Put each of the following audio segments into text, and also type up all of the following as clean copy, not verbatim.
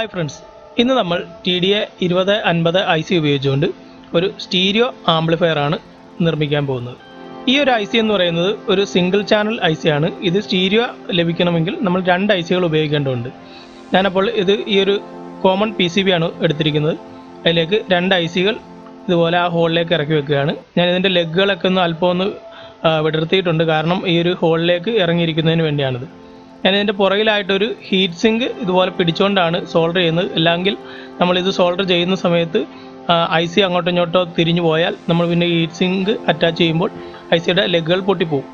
Hi friends, ഇന്ന് നമ്മൾ TDA 2050 IC ഉപയോഗിച്ചുകൊണ്ട് ഒരു സ്റ്റീരിയോ ആംപ്ലിഫയർ ആണ് നിർമ്മിക്കാൻ പോകുന്നത്. ഈ ഒരു IC എന്ന് പറയുന്നത് ഒരു സിംഗിൾ ചാനൽ IC ആണ്. ഇത് സ്റ്റീരിയോ ലഭിക്കണമെങ്കിൽ നമ്മൾ രണ്ട് ICകൾ ഉപയോഗിക്കേണ്ടതുണ്ട്. ഞാനപ്പോൾ ഈ ഒരു കോമൺ PCB ആണ് എടുത്തിരിക്കുന്നത്. അതിലേക്ക് രണ്ട് ICകൾ ഇതുപോലെ ആ ഹോളിലേക്ക് ഇറക്കി വെക്കുകയാണ്. ഞാൻ ഇതിൻ്റെ ലെഗുകളൊക്കെ ഒന്ന് വിടർത്തിയിട്ടുണ്ട്, കാരണം ഈ ഒരു ഹോളിലേക്ക് ഇറങ്ങിയിരിക്കുന്നതിന് വേണ്ടിയാണിത്. ഞാൻ ഇതിൻ്റെ പുറകിലായിട്ടൊരു ഹീറ്റ് സിങ്ക് ഇതുപോലെ പിടിച്ചുകൊണ്ടാണ് സോൾഡർ ചെയ്യുന്നത്. അല്ലെങ്കിൽ നമ്മളിത് സോൾഡർ ചെയ്യുന്ന സമയത്ത് IC അങ്ങോട്ടോ ഇങ്ങോട്ടോ തിരിഞ്ഞു പോയാൽ നമ്മൾ പിന്നെ ഹീറ്റ് സിങ്ക് അറ്റാച്ച് ചെയ്യുമ്പോൾ ICയുടെ ലെഗുകൾ പൊട്ടിപ്പോവും.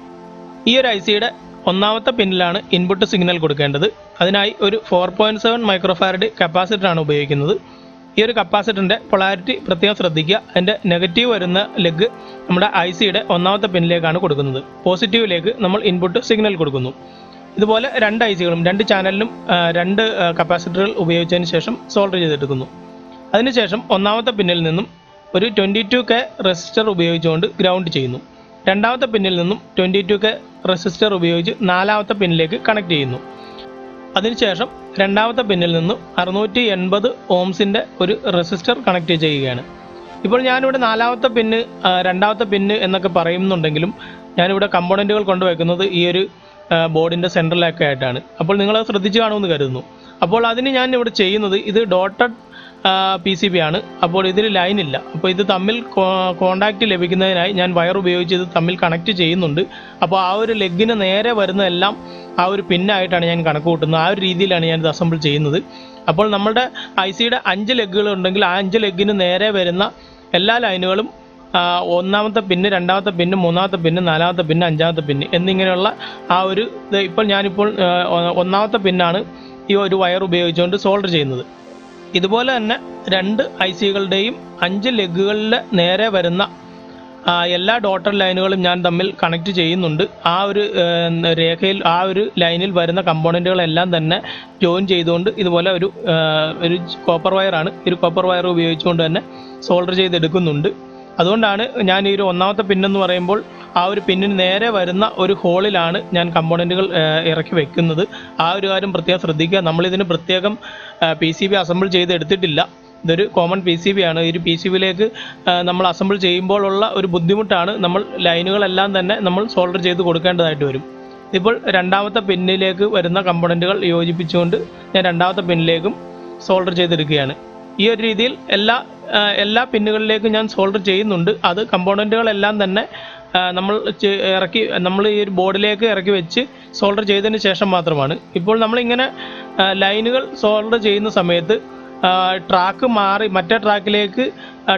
ഈ ഒരു ICയുടെ ഒന്നാമത്തെ പിന്നിലാണ് ഇൻപുട്ട് സിഗ്നൽ കൊടുക്കേണ്ടത്. അതിനായി ഒരു 4.7 മൈക്രോഫാരഡ് കപ്പാസിറ്ററാണ് ഉപയോഗിക്കുന്നത്. ഈ ഒരു കപ്പാസിറ്ററിൻ്റെ പൊളാരിറ്റി പ്രത്യേകം ശ്രദ്ധിക്കുക. അതിൻ്റെ നെഗറ്റീവ് വരുന്ന ലെഗ് നമ്മുടെ ICയുടെ ഒന്നാമത്തെ പിന്നിലേക്കാണ് കൊടുക്കുന്നത്. പോസിറ്റീവിലേക്ക് നമ്മൾ ഇൻപുട്ട് സിഗ്നൽ കൊടുക്കുന്നു. ഇതുപോലെ രണ്ട് ICകളും രണ്ട് ചാനലിലും രണ്ട് കപ്പാസിറ്ററുകൾ ഉപയോഗിച്ചതിന് ശേഷം സോൾഡർ ചെയ്തെടുക്കുന്നു. അതിനുശേഷം ഒന്നാമത്തെ പിന്നിൽ നിന്നും ഒരു 22K റെസിസ്റ്റർ ഉപയോഗിച്ചുകൊണ്ട് ഗ്രൗണ്ട് ചെയ്യുന്നു. രണ്ടാമത്തെ പിന്നിൽ നിന്നും 22K റെസിസ്റ്റർ ഉപയോഗിച്ച് നാലാമത്തെ പിന്നിലേക്ക് കണക്ട് ചെയ്യുന്നു. അതിനുശേഷം രണ്ടാമത്തെ പിന്നിൽ നിന്നും 680 ഓംസിൻ്റെ ഒരു റെസിസ്റ്റർ കണക്ട് ചെയ്യുകയാണ്. ഇപ്പോൾ ഞാനിവിടെ നാലാമത്തെ പിന്ന് രണ്ടാമത്തെ പിന്ന് എന്നൊക്കെ പറയുന്നുണ്ടെങ്കിലും ഞാനിവിടെ കമ്പോണൻറ്റുകൾ കൊണ്ടുവയ്ക്കുന്നത് ഈ ഒരു ബോർഡിൻ്റെ സെൻട്രലൊക്കെ ആയിട്ടാണ്. അപ്പോൾ നിങ്ങളത് ശ്രദ്ധിച്ച് കാണുമെന്ന് കരുതുന്നു. അപ്പോൾ അതിന് ഞാൻ ഇവിടെ ചെയ്യുന്നത്, ഇത് ഡോട്ടഡ് PCB ആണ്. അപ്പോൾ ഇതിൽ ലൈനില്ല. അപ്പോൾ ഇത് തമ്മിൽ കോണ്ടാക്റ്റ് ലഭിക്കുന്നതിനായി ഞാൻ വയർ ഉപയോഗിച്ച് ഇത് തമ്മിൽ കണക്ട് ചെയ്യുന്നുണ്ട്. അപ്പോൾ ആ ഒരു ലെഗിന് നേരെ വരുന്നതെല്ലാം ആ ഒരു പിന്നായിട്ടാണ് ഞാൻ കണക്ക് കൂട്ടുന്നത്. ആ ഒരു രീതിയിലാണ് ഞാനിത് അസംബിൾ ചെയ്യുന്നത്. അപ്പോൾ നമ്മുടെ ICയുടെ 5 ലെഗുകൾ ഉണ്ടെങ്കിൽ ആ 5 ലെഗിന് നേരെ വരുന്ന എല്ലാ ലൈനുകളും ഒന്നാമത്തെ പിന്ന്, രണ്ടാമത്തെ പിന്ന്, മൂന്നാമത്തെ പിന്ന്, നാലാമത്തെ പിന്ന്, അഞ്ചാമത്തെ പിന്ന് എന്നിങ്ങനെയുള്ള ആ ഒരു ഞാനിപ്പോൾ ഒന്നാമത്തെ പിന്നാണ് ഈ ഒരു വയർ ഉപയോഗിച്ചുകൊണ്ട് സോൾഡർ ചെയ്യുന്നത്. ഇതുപോലെ തന്നെ രണ്ട് ICകളുടെയും 5 ലെഗുകളിലെ നേരെ വരുന്ന എല്ലാ ഡോട്ടഡ് ലൈനുകളും ഞാൻ തമ്മിൽ കണക്ട് ചെയ്യുന്നുണ്ട്. ആ ഒരു രേഖയിൽ ആ ഒരു ലൈനിൽ വരുന്ന കമ്പോണൻറ്റുകളെല്ലാം തന്നെ ജോയിൻ ചെയ്തുകൊണ്ട് ഇതുപോലെ ഒരു കോപ്പർ വയറാണ്. ഒരു കോപ്പർ വയർ ഉപയോഗിച്ചുകൊണ്ട് തന്നെ സോൾഡർ ചെയ്തെടുക്കുന്നുണ്ട്. അതുകൊണ്ടാണ് ഞാൻ ഈ ഒരു ഒന്നാമത്തെ പിന്നെന്ന് പറയുമ്പോൾ ആ ഒരു പിന്നിന് നേരെ വരുന്ന ഒരു ഹോളിലാണ് ഞാൻ കമ്പോണൻറ്റുകൾ ഇറക്കി വെക്കുന്നത്. ആ ഒരു കാര്യം പ്രത്യേകം ശ്രദ്ധിക്കുക. നമ്മളിതിന് പ്രത്യേകം PCB അസംബിൾ ചെയ്ത് എടുത്തിട്ടില്ല. ഇതൊരു കോമൺ PCB ആണ്. ഈ ഒരു PCBയിലേക്ക് നമ്മൾ അസംബിൾ ചെയ്യുമ്പോഴുള്ള ഒരു ബുദ്ധിമുട്ടാണ്, നമ്മൾ ലൈനുകളെല്ലാം തന്നെ നമ്മൾ സോൾഡർ ചെയ്ത് കൊടുക്കേണ്ടതായിട്ട് വരും. ഇപ്പോൾ രണ്ടാമത്തെ പിന്നിലേക്ക് വരുന്ന കമ്പോണൻറ്റുകൾ യോജിപ്പിച്ചുകൊണ്ട് ഞാൻ രണ്ടാമത്തെ പിന്നിലേക്കും സോൾഡർ ചെയ്തെടുക്കുകയാണ്. ഈ ഒരു രീതിയിൽ എല്ലാ പിന്നുകളിലേക്കും ഞാൻ സോൾഡർ ചെയ്യുന്നുണ്ട്. അത് കമ്പോണൻറ്റുകളെല്ലാം തന്നെ നമ്മൾ ഈ ഒരു ബോർഡിലേക്ക് ഇറക്കി വെച്ച് സോൾഡർ ചെയ്തതിന് ശേഷം മാത്രമാണ്. ഇപ്പോൾ നമ്മളിങ്ങനെ ലൈനുകൾ സോൾഡർ ചെയ്യുന്ന സമയത്ത് ട്രാക്ക് മാറി മറ്റേ ട്രാക്കിലേക്ക്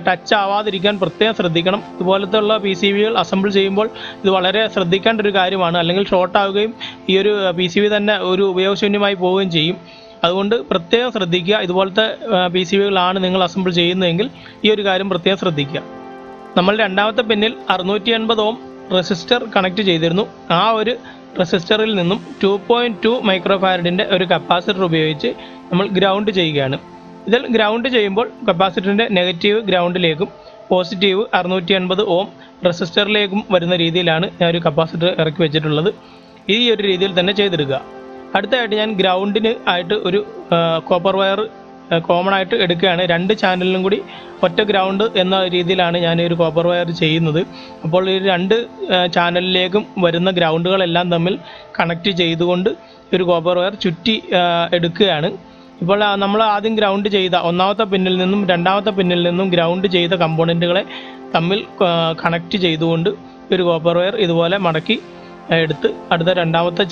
ടച്ച് ആവാതിരിക്കാൻ പ്രത്യേകം ശ്രദ്ധിക്കണം. ഇതുപോലത്തെ PCBകൾ അസംബിൾ ചെയ്യുമ്പോൾ ഇത് വളരെ ശ്രദ്ധിക്കേണ്ട ഒരു കാര്യമാണ്. അല്ലെങ്കിൽ ഷോർട്ട് ആവുകയും ഈ ഒരു PCB തന്നെ ഒരു ഉപയോഗശൂന്യമായി പോവുകയും ചെയ്യും. അതുകൊണ്ട് പ്രത്യേകം ശ്രദ്ധിക്കുക. ഇതുപോലത്തെ PCBകളാണ് നിങ്ങൾ അസംബിൾ ചെയ്യുന്നതെങ്കിൽ ഈ ഒരു കാര്യം പ്രത്യേകം ശ്രദ്ധിക്കുക. നമ്മൾ രണ്ടാമത്തെ പിന്നിൽ 680 ഓം റെസിസ്റ്റർ കണക്ട് ചെയ്തിരുന്നു. ആ ഒരു റെസിസ്റ്ററിൽ നിന്നും 2.2 മൈക്രോഫാരഡിൻ്റെ ഒരു കപ്പാസിറ്റർ ഉപയോഗിച്ച് നമ്മൾ ഗ്രൗണ്ട് ചെയ്യുകയാണ്. ഇതിൽ ഗ്രൗണ്ട് ചെയ്യുമ്പോൾ കപ്പാസിറ്ററിൻ്റെ നെഗറ്റീവ് ഗ്രൗണ്ടിലേക്കും പോസിറ്റീവ് 680 ഓം റെസിസ്റ്ററിലേക്കും വരുന്ന രീതിയിലാണ് ഞാൻ ഒരു കപ്പാസിറ്റർ ഇറക്കി വെച്ചിട്ടുള്ളത്. ഈ ഒരു രീതിയിൽ തന്നെ ചെയ്തെടുക്കുക. അടുത്തായിട്ട് ഞാൻ ഗ്രൗണ്ടിന് ആയിട്ട് ഒരു കോപ്പർ വയർ കോമൺ ആയിട്ട് എടുക്കുകയാണ്. രണ്ട് ചാനലിലും കൂടി ഒറ്റ ഗ്രൗണ്ട് എന്ന രീതിയിലാണ് ഞാൻ ഒരു കോപ്പർ വയർ ചെയ്യുന്നത്. അപ്പോൾ ഈ രണ്ട് ചാനലിലേക്കും വരുന്ന ഗ്രൗണ്ടുകളെല്ലാം തമ്മിൽ കണക്ട് ചെയ്തുകൊണ്ട് ഒരു കോപ്പർ വയർ ചുറ്റി എടുക്കുകയാണ്. ഇപ്പോൾ നമ്മൾ ആദ്യം ഗ്രൗണ്ട് ചെയ്ത ഒന്നാമത്തെ പിന്നിൽ നിന്നും രണ്ടാമത്തെ പിന്നിൽ നിന്നും ഗ്രൗണ്ട് ചെയ്ത കമ്പോണൻറ്റുകളെ തമ്മിൽ കണക്ട് ചെയ്തുകൊണ്ട് ഒരു കോപ്പർ വയർ ഇതുപോലെ മടക്കി എടുത്ത് അടുത്ത രണ്ടാമത്തെ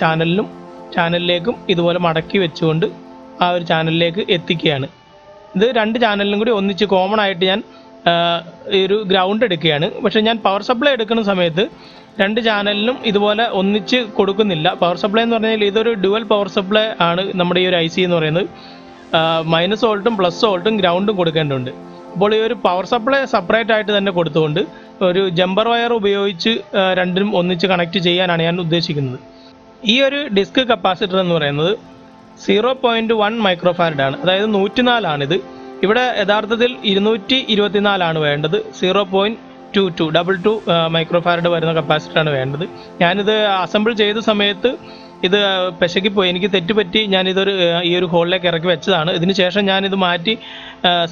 ചാനലിലേക്കും ഇതുപോലെ മടക്കി വെച്ചുകൊണ്ട് ആ ഒരു ചാനലിലേക്ക് എത്തിക്കുകയാണ്. ഇത് രണ്ട് ചാനലിലും കൂടി ഒന്നിച്ച് കോമൺ ആയിട്ട് ഞാൻ ഒരു ഗ്രൗണ്ട് എടുക്കുകയാണ്. പക്ഷേ ഞാൻ പവർ സപ്ലൈ എടുക്കുന്ന സമയത്ത് രണ്ട് ചാനലിനും ഇതുപോലെ ഒന്നിച്ച് കൊടുക്കുന്നില്ല. പവർ സപ്ലൈ എന്ന് പറഞ്ഞാൽ ഇതൊരു ഡുവൽ പവർ സപ്ലൈ ആണ്. നമ്മുടെ ഈ ഒരു IC എന്ന് പറയുന്നത് മൈനസ് വോൾട്ടും പ്ലസ് വോൾട്ടും ഗ്രൗണ്ടും കൊടുക്കേണ്ടതുണ്ട്. അപ്പോൾ ഈ ഒരു പവർ സപ്ലൈ സെപ്പറേറ്റ് ആയിട്ട് തന്നെ കൊടുത്തുകൊണ്ട് ഒരു ജമ്പർ വയർ ഉപയോഗിച്ച് രണ്ടിനും ഒന്നിച്ച് കണക്ട് ചെയ്യാനാണ് ഞാൻ ഉദ്ദേശിക്കുന്നത്. ഈ ഒരു ഡിസ്ക് കപ്പാസിറ്റർ എന്ന് പറയുന്നത് 0.1 മൈക്രോഫാരഡ് ആണ്. അതായത് 104 ആണിത്. ഇവിടെ യഥാർത്ഥത്തിൽ 224 വേണ്ടത്. 0.22 മൈക്രോഫാരഡ് വരുന്ന കപ്പാസിറ്ററാണ് വേണ്ടത്. ഞാനിത് അസംബിൾ ചെയ്ത സമയത്ത് ഇത് പെശകിപ്പോയി, എനിക്ക് തെറ്റുപറ്റി ഞാനിതൊരു ഈ ഒരു ഹോളിലേക്ക് ഇറക്കി വെച്ചതാണ്. ഇതിന് ശേഷം ഞാനിത് മാറ്റി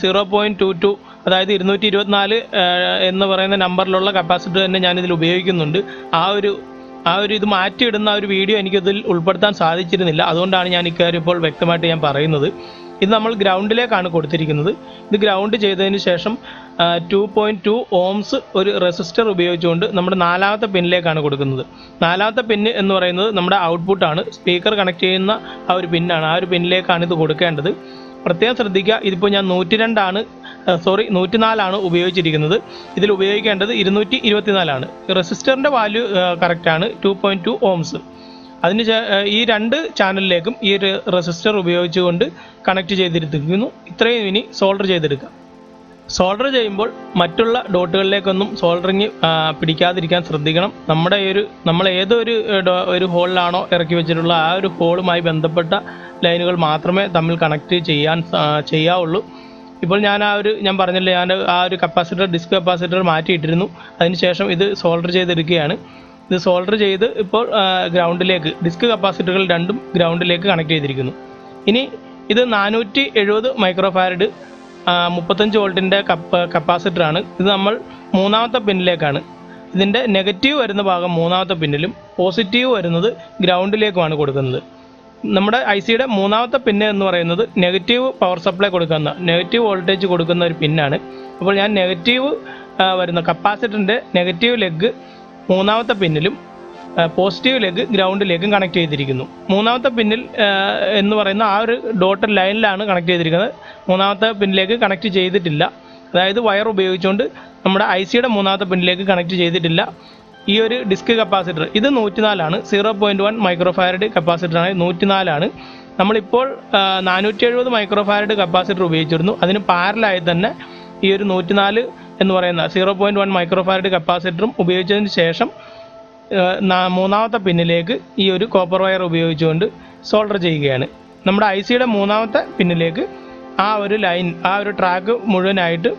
0.22 അതായത് 224 എന്ന് പറയുന്ന നമ്പറിലുള്ള കപ്പാസിറ്റർ തന്നെ ഞാനിതിൽ ഉപയോഗിക്കുന്നുണ്ട്. ആ ഒരു ഇത് മാറ്റിയിടുന്ന ഒരു വീഡിയോ എനിക്കിതിൽ ഉൾപ്പെടുത്താൻ സാധിച്ചിരുന്നില്ല. അതുകൊണ്ടാണ് ഞാൻ ഇക്കാര്യം ഇപ്പോൾ വ്യക്തമായിട്ട് ഞാൻ പറയുന്നത്. ഇത് നമ്മൾ ഗ്രൗണ്ടിലേക്കാണ് കൊടുത്തിരിക്കുന്നത്. ഇത് ഗ്രൗണ്ട് ചെയ്തതിന് ശേഷം 2.2 ഓംസ് ഒരു റെസിസ്റ്റർ ഉപയോഗിച്ചുകൊണ്ട് നമ്മുടെ 4ാമത്തെ പിന്നിലേക്കാണ് കൊടുക്കുന്നത്. 4ാമത്തെ പിന്ന് എന്ന് പറയുന്നത് നമ്മുടെ ഔട്ട്പുട്ടാണ്, സ്പീക്കർ കണക്ട് ചെയ്യുന്ന ആ ഒരു പിന്നാണ്. ആ ഒരു പിന്നിലേക്കാണ് ഇത് കൊടുക്കേണ്ടത്. പ്രത്യേകം ശ്രദ്ധിക്കുക, ഇതിപ്പോൾ ഞാൻ 104 ഉപയോഗിച്ചിരിക്കുന്നത്. ഇതിൽ ഉപയോഗിക്കേണ്ടത് 224. റെസിസ്റ്ററിൻ്റെ വാല്യൂ കറക്റ്റാണ് 2.2 ഓംസ്. ഈ 2 ചാനലിലേക്കും ഈ ഒരു റെസിസ്റ്റർ ഉപയോഗിച്ചുകൊണ്ട് കണക്ട് ചെയ്തെടുത്തിരിക്കുന്നു. ഇത്രയും ഇനി സോൾഡർ ചെയ്തെടുക്കാം. സോൾഡർ ചെയ്യുമ്പോൾ മറ്റുള്ള ഡോട്ടുകളിലേക്കൊന്നും സോൾഡറിങ് പിടിക്കാതിരിക്കാൻ ശ്രദ്ധിക്കണം. നമ്മൾ ഏതൊരു ഹോളിലാണോ ഇറക്കി വെച്ചിട്ടുള്ള ആ ഒരു ഹോളുമായി ബന്ധപ്പെട്ട ലൈനുകൾ മാത്രമേ തമ്മിൽ കണക്ട് ചെയ്യാവുള്ളൂ. ഇപ്പോൾ ഞാൻ പറഞ്ഞില്ലേ, ഞാൻ ആ ഒരു ഡിസ്ക് കപ്പാസിറ്റർ മാറ്റിയിട്ടിരുന്നു. അതിനുശേഷം ഇത് സോൾഡർ ചെയ്തെടുക്കുകയാണ്. ഇത് സോൾഡർ ചെയ്ത് ഇപ്പോൾ ഗ്രൗണ്ടിലേക്ക് ഡിസ്ക് കപ്പാസിറ്ററുകൾ രണ്ടും ഗ്രൗണ്ടിലേക്ക് കണക്ട് ചെയ്തിരിക്കുന്നു. ഇനി ഇത് 470 മൈക്രോഫാരഡ് 35 വോൾട്ടിൻ്റെ കപ്പാസിറ്ററാണ്. ഇത് നമ്മൾ 3ാമത്തെ പിന്നിലേക്കാണ്. ഇതിൻ്റെ നെഗറ്റീവ് വരുന്ന ഭാഗം 3ാമത്തെ പിന്നിലും പോസിറ്റീവ് വരുന്നത് ഗ്രൗണ്ടിലേക്കുമാണ് കൊടുക്കുന്നത്. നമ്മുടെ ICയുടെ 3ാമത്തെ പിന്ന് എന്ന് പറയുന്നത് നെഗറ്റീവ് പവർ സപ്ലൈ കൊടുക്കുന്ന, നെഗറ്റീവ് വോൾട്ടേജ് കൊടുക്കുന്ന ഒരു പിന്നാണ്. അപ്പോൾ ഞാൻ നെഗറ്റീവ് വരുന്ന കപ്പാസിറ്ററിൻ്റെ നെഗറ്റീവ് ലെഗ് 3ാമത്തെ പിന്നിലും പോസിറ്റീവ് ലെഗ് ഗ്രൗണ്ടിലേക്കും കണക്ട് ചെയ്തിരിക്കുന്നു. 3ാമത്തെ പിന്നിൽ എന്ന് പറയുന്ന ആ ഒരു ഡോട്ടഡ് ലൈനിലാണ് കണക്ട് ചെയ്തിരിക്കുന്നത്. 3ാമത്തെ പിന്നിലേക്ക് കണക്ട് ചെയ്തിട്ടില്ല. അതായത് വയർ ഉപയോഗിച്ചുകൊണ്ട് നമ്മുടെ ICയുടെ 3ാമത്തെ പിന്നിലേക്ക് കണക്ട് ചെയ്തിട്ടില്ല. ഈ ഒരു ഡിസ്ക് കപ്പാസിറ്റർ ഇത് 104 0.1 മൈക്രോഫാരഡ് കപ്പാസിറ്ററാണ്. 104. നമ്മളിപ്പോൾ 470 മൈക്രോഫാരഡ് കപ്പാസിറ്റർ ഉപയോഗിച്ചിരുന്നു. അതിന് പാരലായി തന്നെ ഈ ഒരു 104 എന്ന് പറയുന്ന 0.1 മൈക്രോഫാരഡ് കപ്പാസിറ്ററും ഉപയോഗിച്ചതിന് ശേഷം 3ാമത്തെ പിന്നിലേക്ക് ഈ ഒരു കോപ്പർ വയർ ഉപയോഗിച്ചുകൊണ്ട് സോൾഡർ ചെയ്യുകയാണ്. നമ്മുടെ ICയുടെ 3ാമത്തെ പിന്നിലേക്ക് ആ ഒരു ട്രാക്ക് മുഴുവനായിട്ട്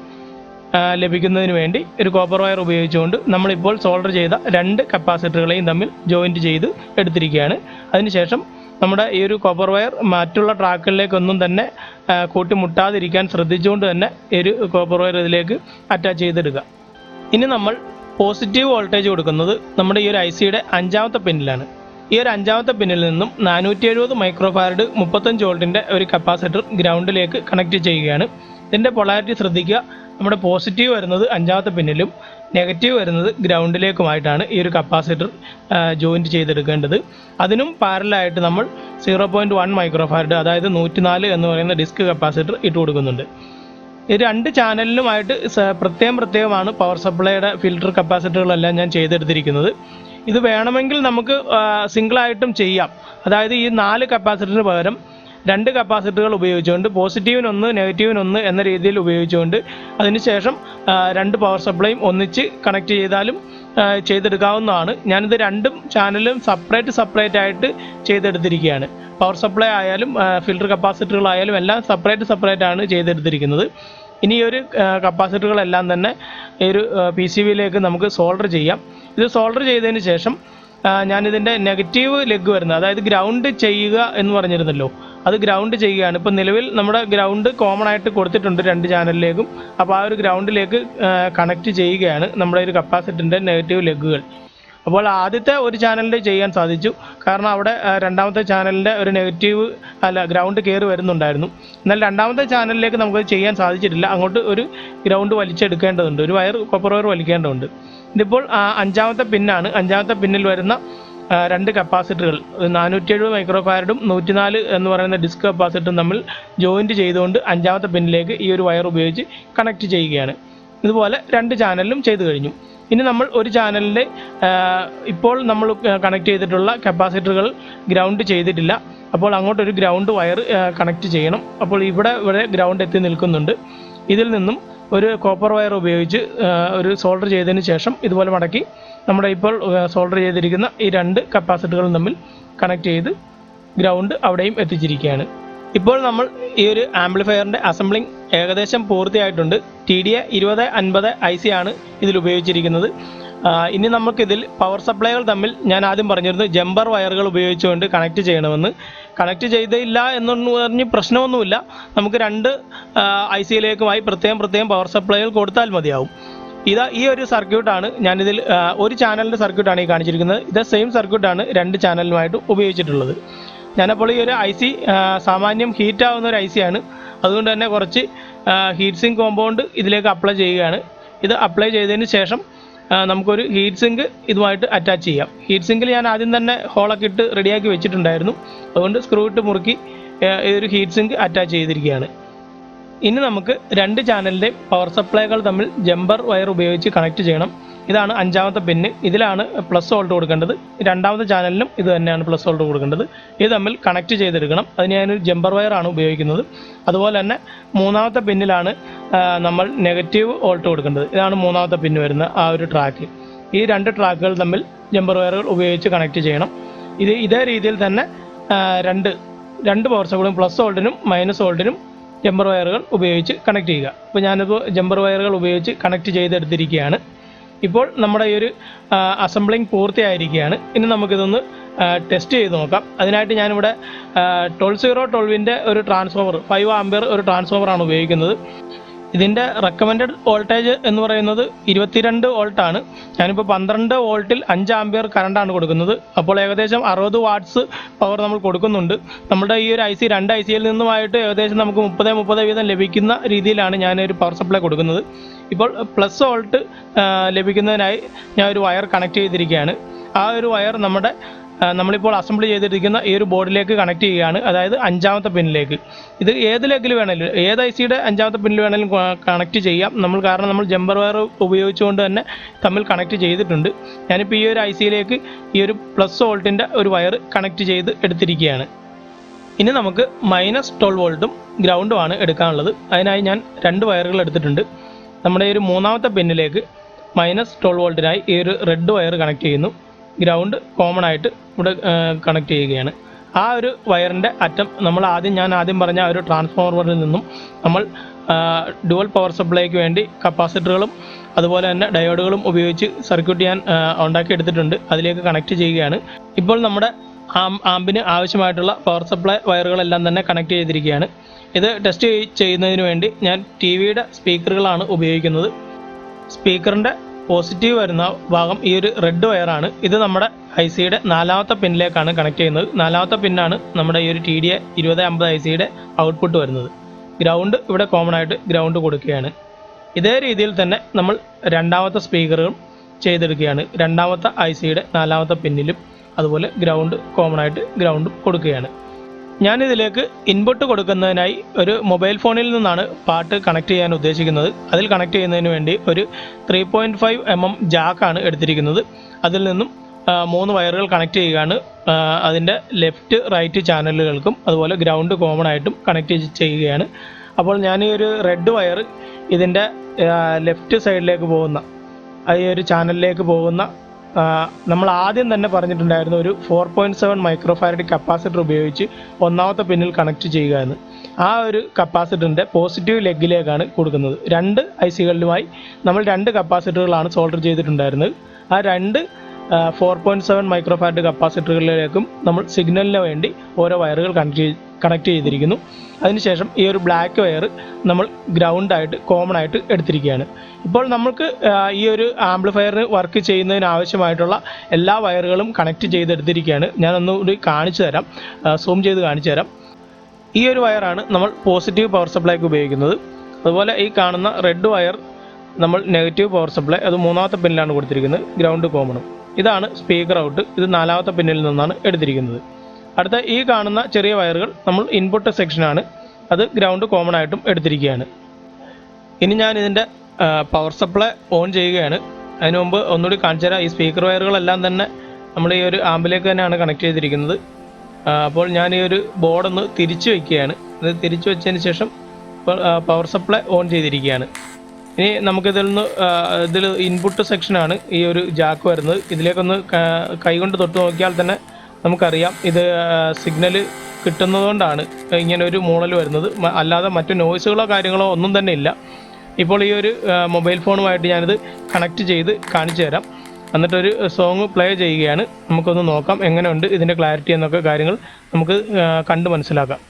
ലഭിക്കുന്നതിന് വേണ്ടി ഒരു കോപ്പർ വയർ ഉപയോഗിച്ചുകൊണ്ട് നമ്മളിപ്പോൾ സോൾഡർ ചെയ്ത 2 കപ്പാസിറ്ററുകളെയും തമ്മിൽ ജോയിൻറ്റ് ചെയ്ത് എടുത്തിരിക്കുകയാണ്. അതിനുശേഷം നമ്മുടെ ഈ ഒരു കോപ്പർ വയർ മറ്റുള്ള ട്രാക്കുകളിലേക്കൊന്നും തന്നെ കൂട്ടിമുട്ടാതിരിക്കാൻ ശ്രദ്ധിച്ചുകൊണ്ട് തന്നെ ഈ ഒരു കോപ്പർ വയർ ഇതിലേക്ക് അറ്റാച്ച് ചെയ്തെടുക്കുക. ഇനി നമ്മൾ പോസിറ്റീവ് വോൾട്ടേജ് കൊടുക്കുന്നത് നമ്മുടെ ഈ ഒരു ICയുടെ 5ാമത്തെ പിന്നിലാണ്. ഈ ഒരു 5ാമത്തെ പിന്നിൽ നിന്നും 470 മൈക്രോഫാരഡ് 35 വോൾട്ടിൻ്റെ ഒരു കപ്പാസിറ്റർ ഗ്രൗണ്ടിലേക്ക് കണക്ട് ചെയ്യുകയാണ്. ഇതിൻ്റെ പൊളാരിറ്റി ശ്രദ്ധിക്കുക. നമ്മുടെ പോസിറ്റീവ് വരുന്നത് 5ാമത്തെ പിന്നിലും നെഗറ്റീവ് വരുന്നത് ഗ്രൗണ്ടിലേക്കുമായിട്ടാണ് ഈ ഒരു കപ്പാസിറ്റർ ജോയിൻറ്റ് ചെയ്തെടുക്കേണ്ടത്. അതിനും പാരലായിട്ട് നമ്മൾ 0.1 മൈക്രോഫാരഡ് അതായത് 104 എന്ന് പറയുന്ന ഡിസ്ക് കപ്പാസിറ്റർ ഇട്ട് കൊടുക്കുന്നുണ്ട്. ഈ 2 ചാനലിലുമായിട്ട് പ്രത്യേകമാണ് പവർ സപ്ലൈയുടെ ഫിൽട്ടർ കപ്പാസിറ്ററുകളെല്ലാം ഞാൻ ചെയ്തെടുത്തിരിക്കുന്നത്. ഇത് വേണമെങ്കിൽ നമുക്ക് സിംഗിളായിട്ടും ചെയ്യാം. അതായത് ഈ 4 കപ്പാസിറ്ററിന് പകരം 2 കപ്പാസിറ്ററുകൾ ഉപയോഗിച്ചുകൊണ്ട് പോസിറ്റീവിനൊന്ന് നെഗറ്റീവിനൊന്ന് എന്ന രീതിയിൽ ഉപയോഗിച്ചുകൊണ്ട് അതിനുശേഷം 2 പവർ സപ്ലൈയും ഒന്നിച്ച് കണക്ട് ചെയ്താലും ചെയ്തെടുക്കാവുന്നതാണ്. ഞാനിത് 2 ചാനലും സെപ്പറേറ്റ് ആയിട്ട് ചെയ്തെടുത്തിരിക്കുകയാണ്. പവർ സപ്ലൈ ആയാലും ഫിൽട്ടർ കപ്പാസിറ്ററുകളായാലും എല്ലാം സെപ്പറേറ്റ് ആണ് ചെയ്തെടുത്തിരിക്കുന്നത്. ഇനി ഈ ഒരു കപ്പാസിറ്ററുകളെല്ലാം തന്നെ ഈ ഒരു PCBയിലേക്ക് നമുക്ക് സോൾഡർ ചെയ്യാം. ഇത് സോൾഡർ ചെയ്തതിന് ശേഷം ഞാനിതിൻ്റെ നെഗറ്റീവ് ലെഗ് വരുന്നത്, അതായത് ഗ്രൗണ്ട് ചെയ്യുക എന്ന് പറഞ്ഞിരുന്നല്ലോ, അത് ഗ്രൗണ്ട് ചെയ്യുകയാണ്. ഇപ്പോൾ നിലവിൽ നമ്മുടെ ഗ്രൗണ്ട് കോമൺ ആയിട്ട് കൊടുത്തിട്ടുണ്ട് 2 ചാനലിലേക്കും. അപ്പോൾ ആ ഒരു ഗ്രൗണ്ടിലേക്ക് കണക്ട് ചെയ്യുകയാണ് നമ്മുടെ ഒരു കപ്പാസിറ്ററിൻ്റെ നെഗറ്റീവ് ലെഗുകൾ. അപ്പോൾ ആദ്യത്തെ ഒരു ചാനലിൽ ചെയ്യാൻ സാധിച്ചു, കാരണം അവിടെ 2ാമത്തെ ചാനലിൻ്റെ ഒരു ഗ്രൗണ്ട് കയറി വരുന്നുണ്ടായിരുന്നു. എന്നാൽ 2ാമത്തെ ചാനലിലേക്ക് നമുക്ക് ചെയ്യാൻ സാധിച്ചിട്ടില്ല. അങ്ങോട്ട് ഒരു ഗ്രൗണ്ട് വലിച്ചെടുക്കേണ്ടതുണ്ട്, ഒരു കോപ്പർ വയർ വലിക്കേണ്ടതുണ്ട്. ഇതിപ്പോൾ 5ാമത്തെ പിന്നാണ്. 5ാമത്തെ പിന്നിൽ വരുന്ന 2 കപ്പാസിറ്ററുകൾ 470 മൈക്രോഫാരഡും 104 എന്ന് പറയുന്ന ഡിസ്ക് കപ്പാസിറ്ററും തമ്മിൽ ജോയിൻറ്റ് ചെയ്തുകൊണ്ട് 5ാമത്തെ പിന്നിലേക്ക് ഈ ഒരു വയർ ഉപയോഗിച്ച് കണക്ട് ചെയ്യുകയാണ്. ഇതുപോലെ 2 ചാനലിലും ചെയ്തു കഴിഞ്ഞു. ഇനി നമ്മൾ ഒരു ചാനലിൻ്റെ ഇപ്പോൾ നമ്മൾ കണക്ട് ചെയ്തിട്ടുള്ള കപ്പാസിറ്ററുകൾ ഗ്രൗണ്ട് ചെയ്തിട്ടില്ല. അപ്പോൾ അങ്ങോട്ടൊരു ഗ്രൗണ്ട് വയർ കണക്ട് ചെയ്യണം. അപ്പോൾ ഇവിടെ ഗ്രൗണ്ട് എത്തി നിൽക്കുന്നുണ്ട്. ഇതിൽ നിന്നും ഒരു കോപ്പർ വയർ ഉപയോഗിച്ച് ഒരു സോൾഡർ ചെയ്തതിന് ശേഷം ഇതുപോലെ മടക്കി നമ്മുടെ ഇപ്പോൾ സോൾഡർ ചെയ്തിരിക്കുന്ന ഈ 2 കപ്പാസിറ്ററുകളും തമ്മിൽ കണക്ട് ചെയ്ത് ഗ്രൗണ്ട് അവിടെയും എത്തിച്ചിരിക്കുകയാണ്. ഇപ്പോൾ നമ്മൾ ഈ ഒരു ആംപ്ലിഫയറിൻ്റെ അസംബ്ലിംഗ് ഏകദേശം പൂർത്തിയായിട്ടുണ്ട്. TDA 2050 IC ആണ് ഇതിൽ ഉപയോഗിച്ചിരിക്കുന്നത്. ഇനി നമുക്കിതിൽ പവർ സപ്ലൈകൾ തമ്മിൽ ഞാൻ ആദ്യം പറഞ്ഞിരുന്നു ജമ്പർ വയറുകൾ ഉപയോഗിച്ചുകൊണ്ട് കണക്ട് ചെയ്യണമെന്ന്. കണക്ട് ചെയ്തില്ല എന്നൊന്നും പറഞ്ഞ് പ്രശ്നമൊന്നുമില്ല. നമുക്ക് രണ്ട് IC-യിലേക്കുമായി പ്രത്യേകം പവർ സപ്ലൈകൾ കൊടുത്താൽ മതിയാവും. ഈ ഒരു സർക്യൂട്ടാണ് ഞാനിതിൽ ഒരു ചാനലിൻ്റെ സർക്യൂട്ടാണ് ഈ കാണിച്ചിരിക്കുന്നത്. ഇത് സെയിം സർക്യൂട്ടാണ് രണ്ട് ചാനലിനുമായിട്ട് ഉപയോഗിച്ചിട്ടുള്ളത്. ഞാനപ്പോൾ ഈ ഒരു IC സാമാന്യം ഹീറ്റാവുന്ന ഒരു IC-ആണ്. അതുകൊണ്ട് തന്നെ കുറച്ച് ഹീറ്റ് സിങ്ക് കോമ്പൗണ്ട് ഇതിലേക്ക് അപ്ലൈ ചെയ്യുകയാണ്. ഇത് അപ്ലൈ ചെയ്തതിന് ശേഷം നമുക്കൊരു ഹീറ്റ് സിങ്ക് ഇതുമായിട്ട് അറ്റാച്ച് ചെയ്യാം. ഹീറ്റ് സിങ്കിൽ ഞാൻ ആദ്യം തന്നെ ഹോളൊക്കെ ഇട്ട് റെഡിയാക്കി വെച്ചിട്ടുണ്ടായിരുന്നു. അതുകൊണ്ട് സ്ക്രൂ ഇട്ട് മുറുക്കി ഈ ഒരു ഹീറ്റ് സിങ്ക് അറ്റാച്ച് ചെയ്തിരിക്കുകയാണ്. ഇനി നമുക്ക് രണ്ട് ചാനലിൻ്റെയും പവർ സപ്ലൈകൾ തമ്മിൽ ജമ്പർ വയർ ഉപയോഗിച്ച് കണക്ട് ചെയ്യണം. ഇതാണ് അഞ്ചാമത്തെ പിന്ന്. ഇതിലാണ് പ്ലസ് വോൾട്ട് കൊടുക്കേണ്ടത്. രണ്ടാമത്തെ ചാനലിനും ഇത് തന്നെയാണ് പ്ലസ് വോൾട്ട് കൊടുക്കേണ്ടത്. ഇത് തമ്മിൽ കണക്ട് ചെയ്തെടുക്കണം. അതിന് ഞാനൊരു ജമ്പർ വയറാണ് ഉപയോഗിക്കുന്നത്. അതുപോലെ തന്നെ മൂന്നാമത്തെ പിന്നിലാണ് നമ്മൾ നെഗറ്റീവ് വോൾട്ട് കൊടുക്കേണ്ടത്. ഇതാണ് മൂന്നാമത്തെ പിന്ന് വരുന്ന ആ ഒരു ട്രാക്ക്. ഈ രണ്ട് ട്രാക്കുകൾ തമ്മിൽ ജമ്പർ വയറുകൾ ഉപയോഗിച്ച് കണക്ട് ചെയ്യണം. ഇതേ രീതിയിൽ തന്നെ രണ്ട് പവർ സപ്ലൈയും പ്ലസ് വോൾട്ടിനും മൈനസ് വോൾട്ടിനും ജമ്പർ വയറുകൾ ഉപയോഗിച്ച് കണക്ട് ചെയ്യുക. അപ്പോൾ ഞാനിപ്പോൾ ജമ്പർ വയറുകൾ ഉപയോഗിച്ച് കണക്ട് ചെയ്തെടുത്തിരിക്കുകയാണ്. ഇപ്പോൾ നമ്മുടെ ഈ ഒരു അസംബ്ലിംഗ് പൂർത്തിയായിരിക്കുകയാണ്. ഇനി നമുക്കിതൊന്ന് ടെസ്റ്റ് ചെയ്ത് നോക്കാം. അതിനായിട്ട് ഞാനിവിടെ 12-0-12-ൻ്റെ ഒരു ട്രാൻസ്ഫോമർ 5 ആംപിയർ ഒരു ട്രാൻസ്ഫോമറാണ് ഉപയോഗിക്കുന്നത്. ഇതിൻ്റെ റെക്കമെൻഡഡ് വോൾട്ടേജ് എന്ന് പറയുന്നത് 22 വോൾട്ടാണ്. ഞാനിപ്പോൾ 12 വോൾട്ടിൽ 5 ആംപിയർ കറണ്ടാണ് കൊടുക്കുന്നത്. അപ്പോൾ ഏകദേശം 60 വാട്ട്സ് പവർ നമ്മൾ കൊടുക്കുന്നുണ്ട്. നമ്മുടെ ഈ ഒരു രണ്ട് IC-യിൽ നിന്നുമായിട്ട് ഏകദേശം നമുക്ക് 30 വീതം ലഭിക്കുന്ന രീതിയിലാണ് ഞാനൊരു പവർ സപ്ലൈ കൊടുക്കുന്നത്. ഇപ്പോൾ പ്ലസ് വോൾട്ട് ലഭിക്കുന്നതിനായി ഞാൻ ഒരു വയർ കണക്ട് ചെയ്തിരിക്കുകയാണ്. ആ ഒരു വയർ നമ്മളിപ്പോൾ അസംബിൾ ചെയ്തിരിക്കുന്ന ഈ ഒരു ബോർഡിലേക്ക് കണക്ട് ചെയ്യുകയാണ്. അതായത് അഞ്ചാമത്തെ പിന്നിലേക്ക്. ഇത് ഏത് ലെഗിൽ വേണമെങ്കിലും ഏത് IC-യുടെ അഞ്ചാമത്തെ പിന്നിൽ വേണമെങ്കിലും കണക്ട് ചെയ്യാം. കാരണം നമ്മൾ ജമ്പർ വയർ ഉപയോഗിച്ചുകൊണ്ട് തന്നെ തമ്മിൽ കണക്ട് ചെയ്തിട്ടുണ്ട്. ഞാനിപ്പോൾ ഈ ഒരു IC-യിലേക്ക് ഈ ഒരു പ്ലസ് വോൾട്ടിൻ്റെ ഒരു വയർ കണക്ട് ചെയ്ത് എടുത്തിരിക്കുകയാണ്. ഇനി നമുക്ക് -12 വോൾട്ടും ഗ്രൗണ്ടുമാണ് എടുക്കാനുള്ളത്. അതിനായി ഞാൻ രണ്ട് വയറുകൾ എടുത്തിട്ടുണ്ട്. നമ്മുടെ ഈ ഒരു മൂന്നാമത്തെ പിന്നിലേക്ക് -12 വോൾട്ടിനായി ഈ ഒരു റെഡ് വയർ കണക്ട് ചെയ്യുന്നു. ഗ്രൗണ്ട് കോമൺ ആയിട്ട് ഇവിടെ കണക്ട് ചെയ്യുകയാണ്. ആ ഒരു വയറിൻ്റെ അറ്റം ഞാൻ ആദ്യം പറഞ്ഞ ആ ഒരു ട്രാൻസ്ഫോമറിൽ നിന്നും നമ്മൾ ഡുവൽ പവർ സപ്ലൈക്ക് വേണ്ടി കപ്പാസിറ്ററുകളും അതുപോലെ തന്നെ ഡയോഡുകളും ഉപയോഗിച്ച് സർക്യൂട്ട് ഞാൻ ഉണ്ടാക്കി എടുത്തിട്ടുണ്ട്. അതിലേക്ക് കണക്ട് ചെയ്യുകയാണ്. ഇപ്പോൾ നമ്മുടെ ആമ്പിന് ആവശ്യമായിട്ടുള്ള പവർ സപ്ലൈ വയറുകളെല്ലാം തന്നെ കണക്ട് ചെയ്തിരിക്കുകയാണ്. ഇത് ടെസ്റ്റ് ചെയ്യുന്നതിന് വേണ്ടി ഞാൻ TV-യുടെ സ്പീക്കറുകളാണ് ഉപയോഗിക്കുന്നത്. സ്പീക്കറിൻ്റെ പോസിറ്റീവ് വരുന്ന ഭാഗം ഈ ഒരു റെഡ് വയറാണ്. ഇത് നമ്മുടെ IC-യുടെ നാലാമത്തെ പിന്നിലേക്കാണ് കണക്ട് ചെയ്യുന്നത്. നാലാമത്തെ പിന്നാണ് നമ്മുടെ ഈ ഒരു TDA 2050 IC-യുടെ ഔട്ട്പുട്ട് വരുന്നത്. ഗ്രൗണ്ട് ഇവിടെ കോമൺ ആയിട്ട് ഗ്രൗണ്ട് കൊടുക്കുകയാണ്. ഇതേ രീതിയിൽ തന്നെ നമ്മൾ രണ്ടാമത്തെ സ്പീക്കറും ചെയ്തെടുക്കുകയാണ്. രണ്ടാമത്തെ IC-യുടെ നാലാമത്തെ പിന്നിലും അതുപോലെ ഗ്രൗണ്ട് കോമൺ ആയിട്ട് ഗ്രൗണ്ടും കൊടുക്കുകയാണ്. ഞാനിതിലേക്ക് ഇൻപുട്ട് കൊടുക്കുന്നതിനായി ഒരു മൊബൈൽ ഫോണിൽ നിന്നാണ് പാട്ട് കണക്ട് ചെയ്യാൻ ഉദ്ദേശിക്കുന്നത്. അതിൽ കണക്ട് ചെയ്യുന്നതിന് വേണ്ടി ഒരു 3.5 mm ജാക്കാണ് എടുത്തിരിക്കുന്നത്. അതിൽ നിന്നും 3 വയറുകൾ കണക്ട് ചെയ്യുകയാണ്. അതിൻ്റെ ലെഫ്റ്റ് റൈറ്റ് ചാനലുകൾക്കും അതുപോലെ ഗ്രൗണ്ട് കോമൺ ആയിട്ടും കണക്ട് ചെയ്യുകയാണ്. അപ്പോൾ ഞാൻ ഈ ഒരു റെഡ് വയർ ഇതിൻ്റെ ലെഫ്റ്റ് സൈഡിലേക്ക് പോകുന്ന ഈ ഒരു ചാനലിലേക്ക് പോകുന്ന നമ്മൾ ആദ്യം തന്നെ പറഞ്ഞിട്ടുണ്ടായിരുന്നു ഒരു 4.7 മൈക്രോഫാരഡ് കപ്പാസിറ്റർ ഉപയോഗിച്ച് ഒന്നാമത്തെ പിന്നിൽ കണക്ട് ചെയ്യുക എന്ന്. ആ ഒരു കപ്പാസിറ്ററിൻ്റെ പോസിറ്റീവ് ലെഗിലേക്കാണ് കൊടുക്കുന്നത്. രണ്ട് IC-കളിലുമായി നമ്മൾ രണ്ട് കപ്പാസിറ്ററുകളാണ് സോൾഡർ ചെയ്തിട്ടുണ്ടായിരുന്നത്. ആ രണ്ട് 4.7 മൈക്രോഫാരഡ് കപ്പാസിറ്ററുകളിലേക്കും നമ്മൾ സിഗ്നലിന് വേണ്ടി ഓരോ വയറുകൾ കണക്ട് ചെയ്തിരിക്കുന്നു. അതിനുശേഷം ഈ ഒരു ബ്ലാക്ക് വയർ നമ്മൾ ഗ്രൗണ്ടായിട്ട് കോമൺ ആയിട്ട് എടുത്തിരിക്കുകയാണ്. ഇപ്പോൾ നമുക്ക് ഈ ഒരു ആംപ്ലിഫയറിന് വർക്ക് ചെയ്യുന്നതിന് ആവശ്യമായിട്ടുള്ള എല്ലാ വയറുകളും കണക്ട് ചെയ്തെടുത്തിരിക്കുകയാണ്. ഞാനൊന്നുകൂടി കാണിച്ചു തരാം, സൂം ചെയ്ത് കാണിച്ചു തരാം. ഈ ഒരു വയറാണ് നമ്മൾ പോസിറ്റീവ് പവർ സപ്ലൈക്ക് ഉപയോഗിക്കുന്നത്. അതുപോലെ ഈ കാണുന്ന റെഡ് വയർ നമ്മൾ നെഗറ്റീവ് പവർ സപ്ലൈ, അത് മൂന്നാമത്തെ പിന്നിലാണ് കൊടുത്തിരിക്കുന്നത്, ഗ്രൗണ്ട് കോമണും. ഇതാണ് സ്പീക്കർ ഔട്ട്. ഇത് നാലാമത്തെ പിന്നിൽ നിന്നാണ് എടുത്തിരിക്കുന്നത്. അടുത്ത ഈ കാണുന്ന ചെറിയ വയറുകൾ നമ്മൾ ഇൻപുട്ട് സെക്ഷനാണ്, അത് ഗ്രൗണ്ട് കോമൺ ആയിട്ടും എടുത്തിരിക്കുകയാണ്. ഇനി ഞാൻ ഇതിൻ്റെ പവർ സപ്ലൈ ഓൺ ചെയ്യുകയാണ്. അതിനു മുമ്പ് ഒന്നുകൂടി കാണിച്ചു തരാം. ഈ സ്പീക്കർ വയറുകളെല്ലാം തന്നെ നമ്മൾ ഈ ഒരു ആമ്പിലേക്ക് തന്നെയാണ് കണക്ട് ചെയ്തിരിക്കുന്നത്. അപ്പോൾ ഞാൻ ഈ ഒരു ബോർഡൊന്ന് തിരിച്ചു വയ്ക്കുകയാണ്. ഇത് തിരിച്ചു വെച്ചതിന് ശേഷം പവർ സപ്ലൈ ഓൺ ചെയ്തിരിക്കുകയാണ്. ഇനി ഇതിൽ ഇൻപുട്ട് സെക്ഷനാണ് ഈ ഒരു ജാക്ക് വരുന്നത്. ഇതിലേക്കൊന്ന് കൈകൊണ്ട് തൊട്ട് നോക്കിയാൽ തന്നെ നമുക്കറിയാം ഇത് സിഗ്നൽ കിട്ടുന്നതുകൊണ്ടാണ് ഇങ്ങനെ ഒരു മൂളൽ വരുന്നത്. അല്ലാതെ മറ്റു നോയ്സുകളോ കാര്യങ്ങളോ ഒന്നും തന്നെ ഇല്ല. ഇപ്പോൾ ഈ ഒരു മൊബൈൽ ഫോണുമായിട്ട് ഞാനിത് കണക്ട് ചെയ്ത് കാണിച്ചു തരാം. എന്നിട്ടൊരു സോങ് പ്ലേ ചെയ്യുകയാണ്. നമുക്കൊന്ന് നോക്കാം എങ്ങനെയുണ്ട് ഇതിൻ്റെ ക്ലാരിറ്റി എന്നൊക്കെ കാര്യങ്ങൾ നമുക്ക് കണ്ട് മനസ്സിലാക്കാം.